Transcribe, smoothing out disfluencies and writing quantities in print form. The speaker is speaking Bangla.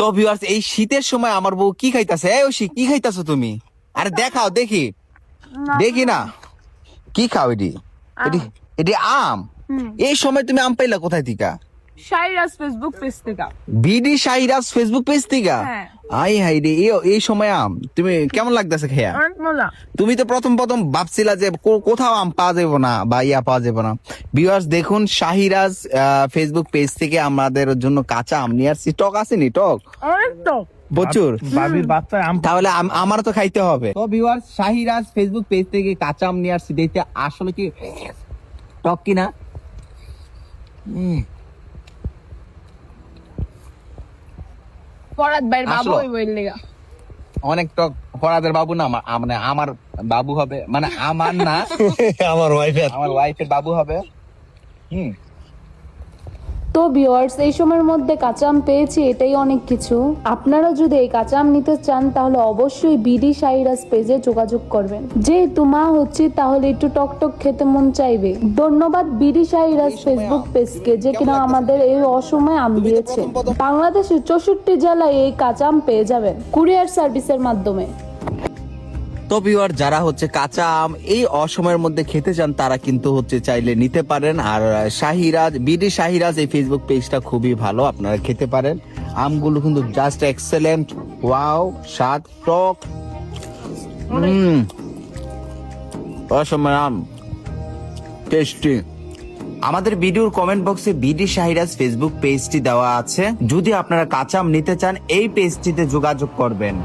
তো ভিউয়ার্স, এই শীতের সময় আমার বউ কি খাইতাছে? এই ঐশী, কি খাইতাছো তুমি? আরে দেখাও দেখি, দেখি না কি খাও? এটি এটি এটি আম। এই সময় তুমি আম পাইলা কোথায় থেকে? শাইরাজ ফেসবুক পেজ থেকে। বিডি শাহিরাজ ফেসবুক পেজ থেকে? হ্যাঁ। আই হাই রে, এই সময় আম তুমি কেমন লাগতেছে খেয়া? অনেক মজা। তুমি তো প্রথম প্রথম ভাবছিলা যে কোথাও আম পাওয়া যাবে না বা ইয়া পাওয়া যাবে না। ভিউয়ার্স দেখুন, শাহিরাজ ফেসবুক পেজ থেকে আমাদের জন্য কাঁচা আম নিয়ে আসছি। টক আসেনি? টক অনেক তো। প্রচুর। ভাবির বাচ্চা আম তাহলে আমার তো খাইতে হবে। তো ভিউয়ার্স, শাহিরাজ ফেসবুক পেজ থেকে কাঁচা আম নিয়ে আসছি, দেখতে আসলে কি টক কিনা। পরাত ভাইয়ের বাবু আসলো। ওই বইয়ের লেগা। অনেক টক। ফরাদের বাবু না, মানে আমার বাবু হবে, মানে আমার না, আমার ওয়াইফের। আমার ওয়াইফের বাবু হবে। তো ভিউয়ার্স, এই সময়ের মধ্যে কাঁচা আম পেয়েছি, এটাই অনেক কিছু। আপনারা যদি এই কাঁচা আম নিতে চান তাহলে অবশ্যই বিডি শাহিরাজ পেজে যোগাযোগ করবেন। যেহেতু মা হচ্ছি তাহলে একটু টক টক খেতে মন চাইবে। ধন্যবাদ বিডি শাহিরাজ ফেসবুক পেজকে, যে কিনা আমাদের এই অসময়ে আম দিয়েছে। বাংলাদেশের 64 জেলায় এই কাঁচা আম পেয়ে যাবেন কুরিয়ার সার্ভিসের মাধ্যমে। তো ভিউয়ার, যারা হচ্ছে কাঁচা আম এই অসময়ের মধ্যে খেতে চান তারা কিন্তু হচ্ছে চাইলে নিতে পারেন। আর শাহিরাজ, বিডি শাহিরাজ এই ফেসবুক পেজটা খুবই ভালো, আপনারা খেতে পারেন। আমগুলো কিন্তু জাস্ট এক্সেলেন্ট। ওয়াও, স্বাদ, টক, অসময় আম, টেস্টি। আমাদের ভিডিওর কমেন্ট বক্সে বিডি শাহিরাজ ফেসবুক পেজটি দেওয়া আছে। যদি আপনারা কাঁচা আম নিতে চান এই পেজটিতে যোগাযোগ করবেন।